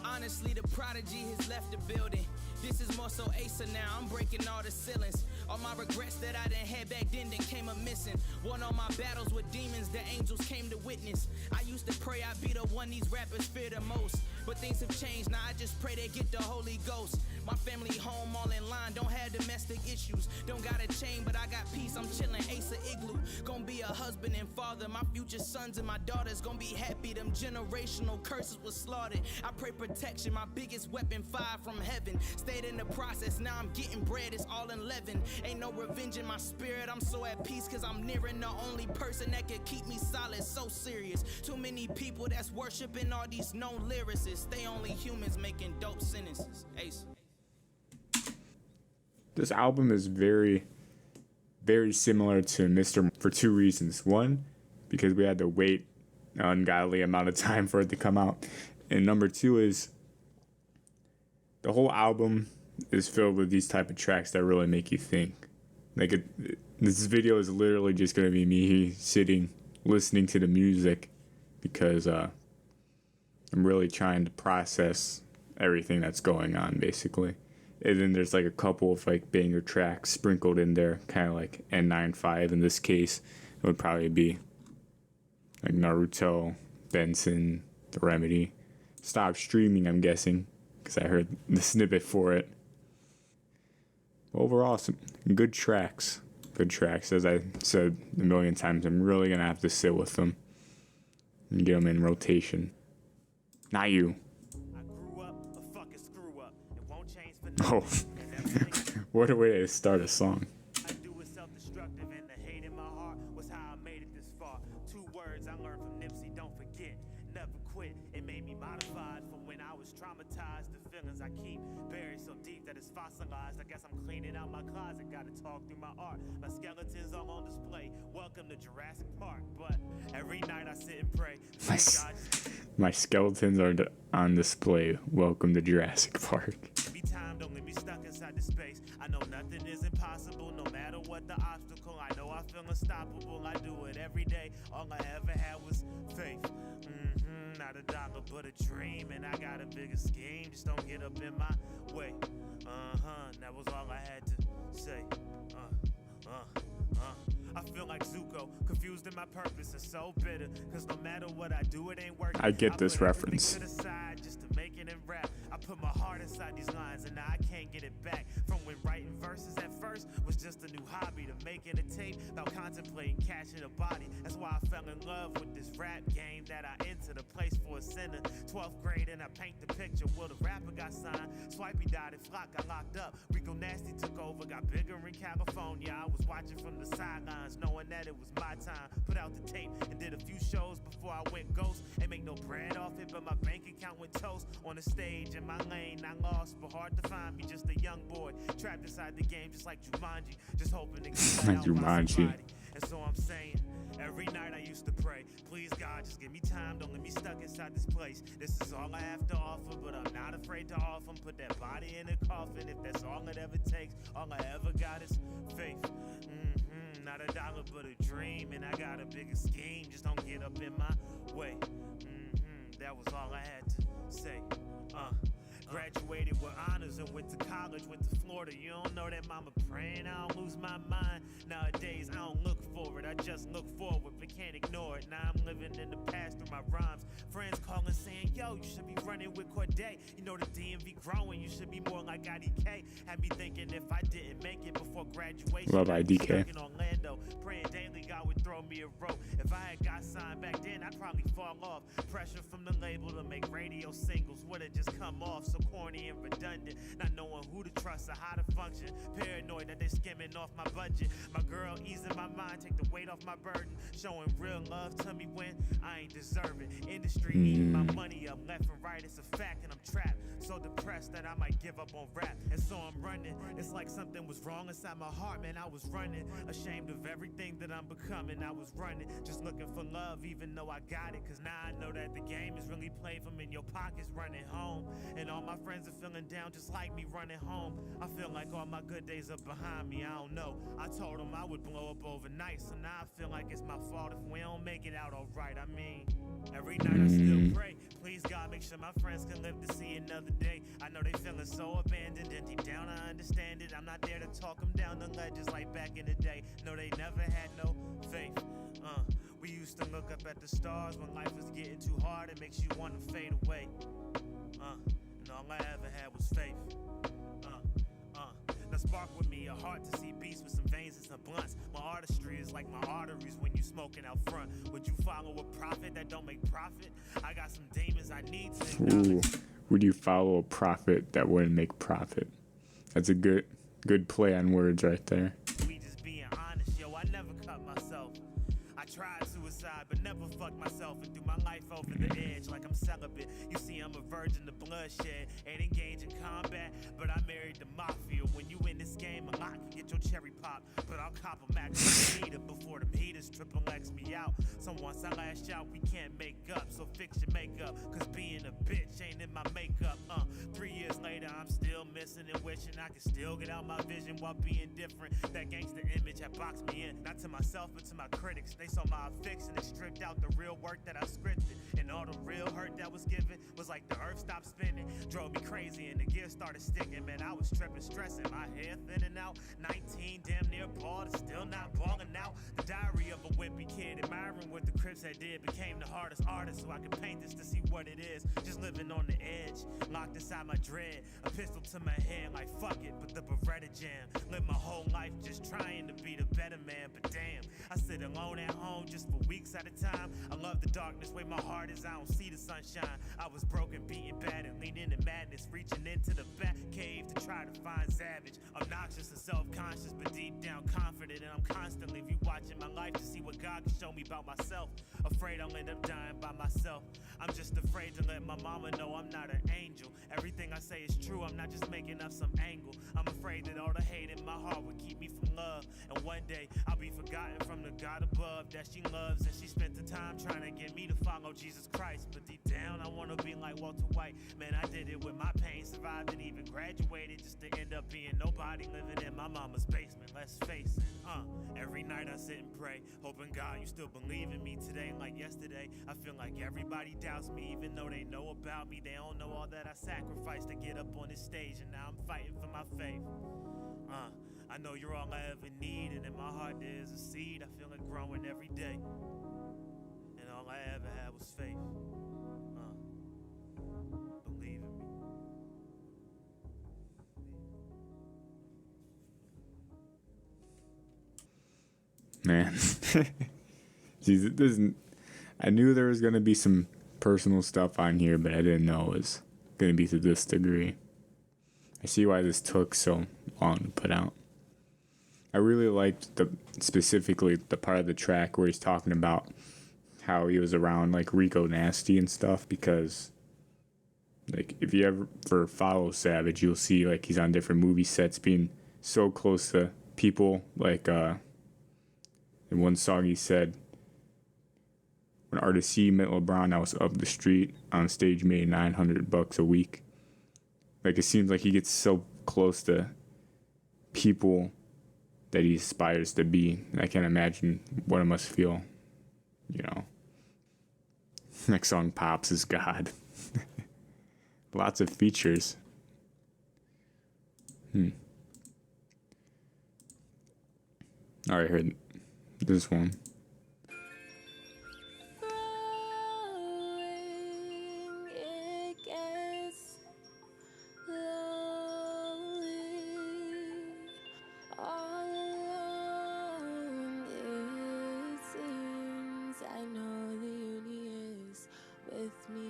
Speaker 8: Honestly, the prodigy has left the building. This is more so Asa now, I'm breaking all the ceilings. All my regrets that I done had back then came a missing. Won all my battles with demons, the angels came to witness. I used to pray I'd be the one these rappers fear the most. But things have changed, now I just pray they get the Holy Ghost. My family home all in line, don't have domestic issues. Don't got a chain, but I got peace, I'm chillin', Asa Igloo. Gonna be a husband and father, my future sons and my daughters gonna be happy. Them generational curses was slaughtered. I pray protection, my biggest weapon, fire from heaven. Stayed in the process, now I'm getting bread, it's all in leaven. Ain't no revenge in my spirit, I'm so at peace, cause I'm nearing the only person that could keep me solid, so serious. Too many people that's worshiping all these known lyricists. They only humans making dope sentences. Ace.
Speaker 1: This album is very, very similar to Mr. for two reasons. One, because we had to wait an ungodly amount of time for it to come out. And number two is the whole album is filled with these type of tracks that really make you think. Like this video is literally just going to be me sitting, listening to the music because I'm really trying to process everything that's going on, basically. And then there's like a couple of like banger tracks sprinkled in there, kind of like N95. In this case, it would probably be like Naruto, Benson, The Remedy. Stop Streaming, I'm guessing, because I heard the snippet for it. Overall, some good tracks. Good tracks. As I said a million times, I'm really going to have to sit with them and get them in rotation. Not you.
Speaker 3: I grew up a fucking screw up. It won't change for
Speaker 1: Oh, what a way to start a song.
Speaker 3: I do is self-destructive and the hate in my heart was traumatized. The feelings I keep buried so deep that it's fossilized. I guess I'm cleaning out my closet, gotta talk through my art. My skeletons all on display. Welcome to Jurassic Park. But every night I sit and pray.
Speaker 1: My skeletons are on display. Welcome to Jurassic Park.
Speaker 3: Give me time, don't leave me stuck inside the space. I know nothing is impossible, no matter what the obstacle. I know I feel unstoppable. I do it every day. All I ever had was faith. Not a dollar, but a dream, and I got a bigger scheme. Just don't get up in my way. That was all I had to say. I feel like Zuko, confused in my purpose and so bitter. Cause no matter what I do, it ain't working.
Speaker 1: I get this reference.
Speaker 3: To the side just to make it in rap. I put my heart inside these lines and now I can't get it back. From when writing verses at first was just a new hobby, to making a tape about contemplating catching a body. That's why I fell in love with this rap game that I entered a place for a sinner. 12th grade and I paint the picture. Well, the rapper got signed. Swipey died and Flock got locked up. Rico Nasty took over, got bigger in California. I was watching from the sidelines, knowing that it was my time. Put out the tape and did a few shows before I went ghost. Ain't make no bread off it, but my bank account went toast. On the stage in my lane, I lost, but hard to find me. Just a young boy trapped inside the game, just like Jumanji. Just hoping to get out by somebody. And so I'm saying, every night I used to pray, please God, just give me time, don't let me stuck inside this place. This is all I have to offer, but I'm not afraid to offer. Put that body in a coffin, if that's all it ever takes. All I ever got is faith. Not a dollar, but a dream, and I got a bigger scheme. Just don't get up in my way. That was all I had to say. Graduated with honors and went to college, went to Florida. You don't know that mama praying I don't lose my mind. Nowadays I don't look for it, I just look forward, but can't ignore it. Now I'm living in the past through my rhymes. Friends calling saying, yo, you should be running with Corday. You know the DMV growing, you should be more like IDK. Had me thinking if I didn't make it before graduation,
Speaker 1: love IDK.
Speaker 3: In Orlando, praying daily God would throw me a rope. If I had got signed back then, I'd probably fall off. Pressure from the label to make radio singles would've just come off. So corny and redundant, not knowing who to trust or how to function. Paranoid that they skimming off my budget. My girl easing my mind, take the weight off my burden. Showing real love to me when I ain't deserve it. Industry eating my money up left and right, it's a fact, and I'm trapped. So depressed that I might give up on rap. And so I'm running. It's like something was wrong inside my heart, man. I was running, ashamed of everything that I'm becoming. I was running, just looking for love, even though I got it. Cause now I know that the game is really played from in your pockets, running home. And all my friends are feeling down just like me, running home. I feel like all my good days are behind me, I don't know. I told them I would blow up overnight, so now I feel like it's my fault if we don't make it out alright. I mean, every night I still pray, please God, make sure my friends can live to see another day. I know they feeling so abandoned, and deep down I understand it. I'm not there to talk them down the ledges like back in the day. No, they never had no faith. We used to look up at the stars when life was getting too hard. It makes you want to fade away. And all I ever had was faith. Now spark with me a heart to see beasts with some veins and some blunts. My artistry is like my arteries when you smoking out front. Would you follow a prophet that don't make profit? I got some demons I need to acknowledge.
Speaker 1: Would you follow a prophet that wouldn't make profit? That's a good play on words right there.
Speaker 3: We just being honest, yo, I never cut myself. I tried suicide, but never fucked myself and threw my life over the edge like I'm celibate. You see, I'm a virgin to bloodshed, ain't engaged in combat, but I married the mafia. When you in this game, a lot can get your cherry pop, but I'll cop a Mac heater before the heaters triple X me out. So once I lash out, we can't make up, so fix your makeup, cause being a bitch ain't in my makeup. 3 years later, I'm still missing and wishing I could still get out my vision while being different. That gangster image had boxed me in, not to myself, but to my critics. They saw my fix and they stripped out the real work that I scripted. And all the real hurt that was given was like the earth stopped spinning. Drove me crazy and the gear started sticking. Man, I was tripping, stressing, my hair thinning out. 19, damn near bald, still not balling out. The diary of a wimpy kid, admiring what the Crips had did. Became the hardest artist so I could paint this to see what it is. Just living on the edge, locked inside my dread. A pistol to my head like fuck it, but the Beretta jam. Live my whole life just trying to be the better man, but damn, I sit alone at home just for weeks at a time. I love the darkness where my heart is, I don't see the sunshine. I was broke broken, beating bad, and leaning in madness, reaching into the back cave to try to find Zavage. Obnoxious and self-conscious, but deep down confident, and I'm constantly rewatching my life to see what God can show me about myself. Afraid I'll end up dying by myself. I'm just afraid to let my mama know I'm not an angel. Everything I say is true, I'm not just making up some angle. I'm afraid that all the hate in my heart would keep me from love. And one day, I'll be forgotten from the God above that she loves. And she spent the time trying to get me to follow Jesus Christ. But deep down, I wanna be like Walter White. Man, I did it with my pain, survived and even graduated, just to end up being nobody living in my mama's basement. Let's face it, every night I sit and pray, hoping God you still believe in me today like yesterday. I feel like everybody doubts me, even though they know about me. They don't know all that I sacrificed to get up on this stage, and now I'm fighting for my faith. I know you're all I ever need, and in my heart there's a seed. I feel it growing every day, and all I ever had was faith. Believe in me.
Speaker 1: Man. Jeez, it doesn't. I knew there was gonna be some personal stuff on here, but I didn't know it was gonna be to this degree. I see why this took so long to put out. I really liked specifically the part of the track where he's talking about how he was around like Rico Nasty and stuff, because like if you ever follow Zavage, you'll see like he's on different movie sets being so close to people. Like in one song he said, when artist C met LeBron, I was up the street on stage, made $900 a week. Like it seems like he gets so close to people that he aspires to be. I can't imagine what it must feel, you know. Next song, Pops is God. Lots of features. Alright, heard this one.
Speaker 4: It gets lonely all alone. It seems I know the uni is with me.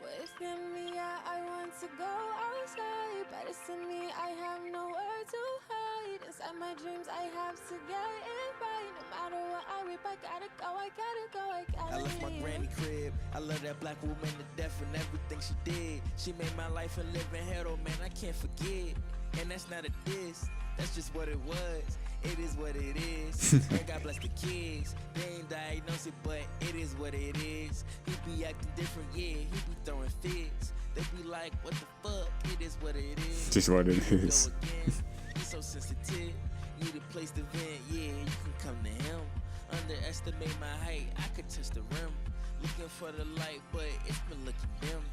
Speaker 4: Within me, I want to go outside, but it's in me, I have nowhere to hide. Inside my dreams, I have to get it right. No matter what I reap, I gotta go, I gotta go, I gotta
Speaker 8: I left my
Speaker 4: leave.
Speaker 8: granny crib. I love that black woman to death and everything she did. She made my life a living hell, oh man, I can't forget. And that's not a diss, that's just what it was. It is what it is. And God bless the kids. They ain't diagnosed it, but it is what it is. He be acting different, yeah, he be throwing fits. They be like, what the fuck? It is what it is.
Speaker 1: Just what it
Speaker 8: Here we
Speaker 1: is.
Speaker 8: go again. He's so sensitive. Need a place to vent, yeah, you can come to him. Underestimate my height, I could touch the rim. Looking for the light, but it's been looking dim.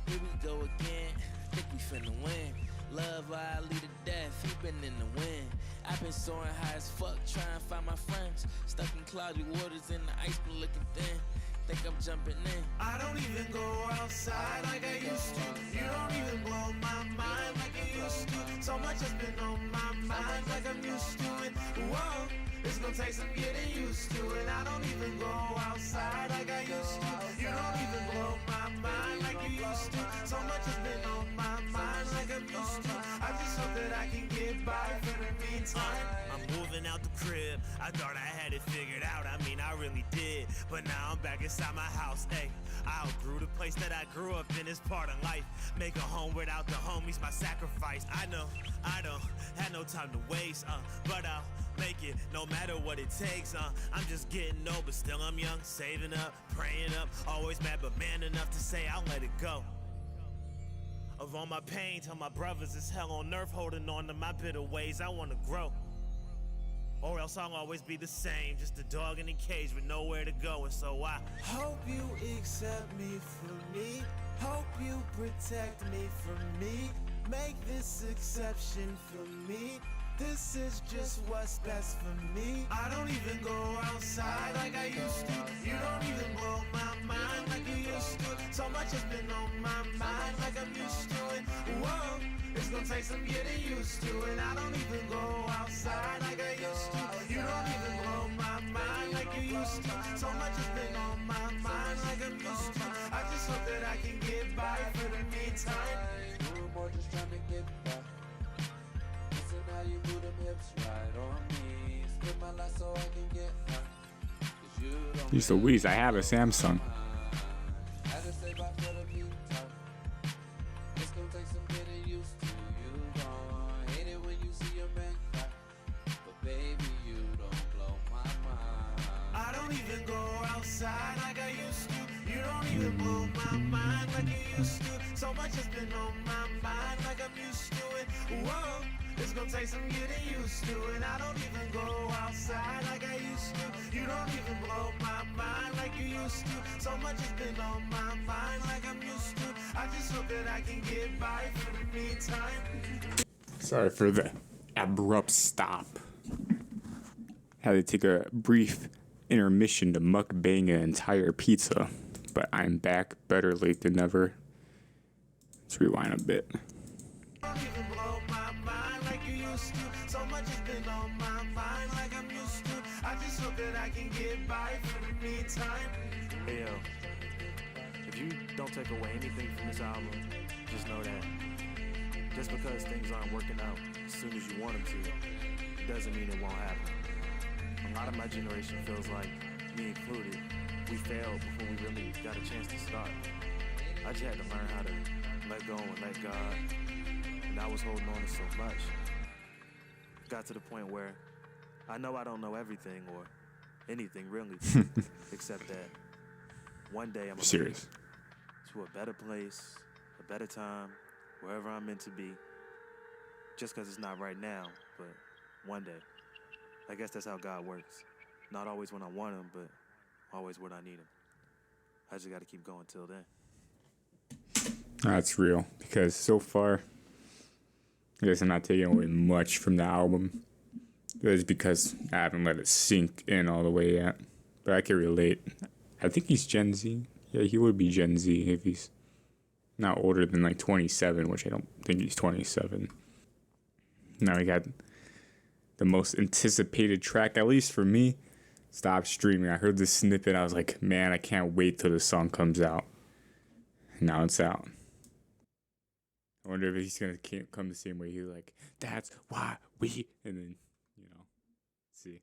Speaker 8: Here we go again, think we finna win. Love while I lead to death, he been in the wind. I've been soaring high as fuck, trying to find my friends. Stuck in cloudy waters and the ice been looking thin. Think I'm jumping in.
Speaker 3: I don't even go outside like I used to. You don't even blow my mind like you used to. So much has been on my mind like I'm used to it. Whoa, it's gonna take some getting used to it. I don't even go outside like I used to. You don't even blow my mind like you used to. So much has been on my mind like I'm used to. I just hope that I can get by for the meantime. I'm moving out the crib. I thought I had it figured out. I mean, I really did. But now I'm back inside my house. Hey, I outgrew the place that I grew up in. It's part of life. Make a home without the homies, my sacrifice. I know, I don't have no time to waste, but I'll make it no matter what it takes, I'm just getting old, but still I'm young, saving up, praying up, always mad but man enough to say I'll let it go. Of all my pain, tell my brothers it's hell on earth, holding on to my bitter ways, I wanna grow. Or else I'll always be the same, just a dog in a cage with nowhere to go, and so I
Speaker 7: Hope you accept me for me. Hope you protect me from me. Make this exception for me. This is just what's best for me.
Speaker 3: I don't even go outside like I used to. You don't even blow my mind like you used to. So much has been on my mind like I'm used to it. Whoa, it's gonna take some getting used to it. I don't even go outside like I used to. You don't even blow my mind like you used to. So much has been on
Speaker 7: world just trying to get back. Listen how you move them hips right on me. Spend my life so I can get high. 'Cause you don't
Speaker 1: Jeez Louise, I have a Samsung.
Speaker 7: had to say bye for the meantime. It's gonna take some getting used to. You gon' hate it when you see your man cry. But baby, you don't blow my mind.
Speaker 3: I don't even go outside like I used to. You don't even blow my mind like you used to. So much has been on my mind like I'm used to it. Whoa, it's gonna take some getting used to it. I don't even go outside like I used to. You don't even blow my mind like you used to. So much has been on my mind like I'm used to. I just hope that I can get by for the meantime.
Speaker 1: Sorry for the abrupt stop. Had to take a brief intermission to mukbang an entire pizza, but I'm back, better late than never. Let's rewind a bit.
Speaker 3: Don't even blow my mind like you used to. So much has been on my mind like I'm used to. I just hope that I can get by for the meantime.
Speaker 9: Hey yo, if you don't take away anything from this album, just know that just because things aren't working out as soon as you want them to, doesn't mean it won't happen. A lot of my generation feels like, me included, we failed before we really got a chance to start. I just had to learn how to let go and let God, and I was holding on to so much. Got to the point where I know I don't know everything or anything really, except that one day I'm gonna
Speaker 1: Serious.
Speaker 9: get to a better place, a better time, wherever I'm meant to be. Just because it's not right now, but one day. I guess that's how God works. Not always when I want him, but always when I need him. I just got to keep going till then.
Speaker 1: That's real, because so far, I guess I'm not taking away much from the album. It's because I haven't let it sink in all the way yet. But I can relate. I think he's Gen Z. Yeah, he would be Gen Z if he's not older than like 27, which I don't think he's 27. Now we got the most anticipated track, at least for me, Stop Streaming. I heard this snippet. I was like, man, I can't wait till the song comes out. Now it's out. I wonder if he's going to come the same way. He's like, that's why we... And then, see.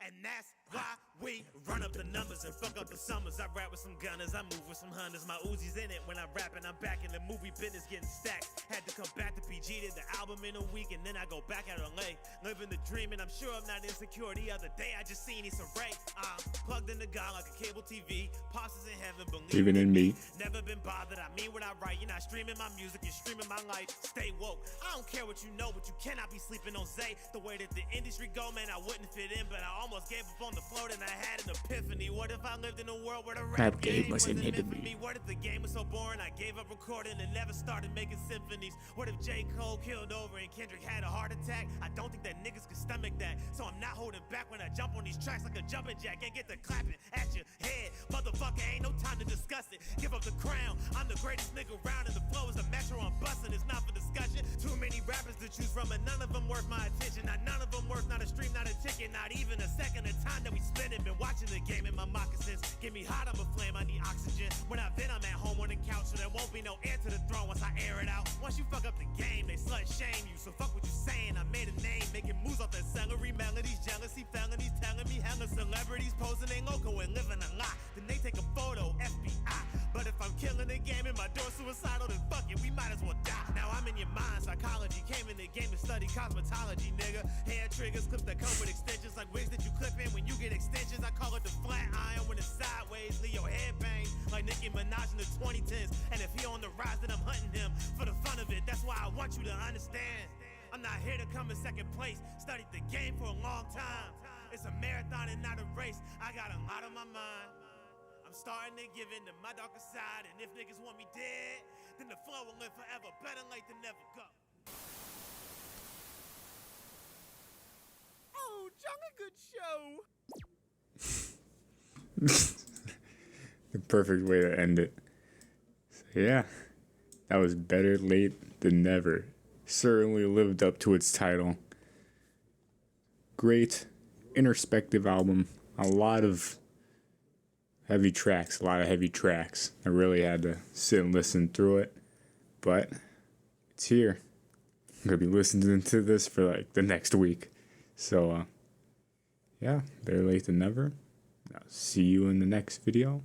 Speaker 3: And that's why we run up the numbers and fuck up the summers. I rap with some gunners, I move with some hunters. My Uzi's in it when I'm rapping, I'm back in the movie business getting stacked. Had to come back to PG, did the album in a week, and then I go back out LA. Living the dream, and I'm sure I'm not insecure. The other day I just seen Issa Rae. I'm plugged into God like a cable TV. Passes in heaven,
Speaker 1: Even in me.
Speaker 3: Never been bothered, I mean what I write. You're not streaming my music, you're streaming my life. Stay woke. I don't care what you know, but you cannot be sleeping on Zay. The way that the industry go, man, I wouldn't fit in, but I almost gave up on the float and I had an epiphany. What if I lived in a world where the rap game was an infamy? What if the game was so boring I gave up recording and never started making symphonies? What if J. Cole killed over and Kendrick had a heart attack? I don't think that niggas can stomach that, so I'm not holding back when I jump on these tracks like a jumping jack and get the clapping at your head. Motherfucker, ain't no time to discuss it. Give up the crown. I'm the greatest nigga around and the flow is the metro I'm busting. It's not for discussion. Too many rappers to choose from and none of them worth my attention. Not none of them worth not a stream, not a ticket, not even a second of time that we spend it. Been watching the game in my moccasins. Get me hot, I'm a flame, I need oxygen. When I vent, I'm at home on the couch, so there won't be no air to the throne once I air it out. Once you fuck up the game, they slut shame you. So fuck what you saying. I made a name, making moves off that celery melodies, jealousy, felonies, telling me hella celebrities posing they loco and living a lie. Then they take a photo, FBI. But if I'm killing the game and my door suicidal, then fuck it, we might as well die. Now I'm in your mind, psychology. Came in the game to study cosmetology, nigga. Hair triggers, clips that come with extensions, like wigs that you clip in when you get extensions. I call it the flat iron when it's sideways. Leave your head bang like Nicki Minaj in the 2010s. And if he on the rise, then I'm hunting him for the fun of it. That's why I want you to understand. I'm not here to come in second place. Studied the game for a long time. It's a marathon and not a race. I got a lot on my mind. I'm starting to give in to my darker side. And if niggas want me dead, then the flow will live forever. Better late than never. Go.
Speaker 6: Oh, Jung, a good show.
Speaker 1: The perfect way to end it. So yeah, that was better late than never. Certainly lived up to its title. Great introspective album. A lot of heavy tracks. I really had to sit and listen through it. But it's here. I'm gonna be listening to this for like the next week. So yeah, better late than never. I'll see you in the next video.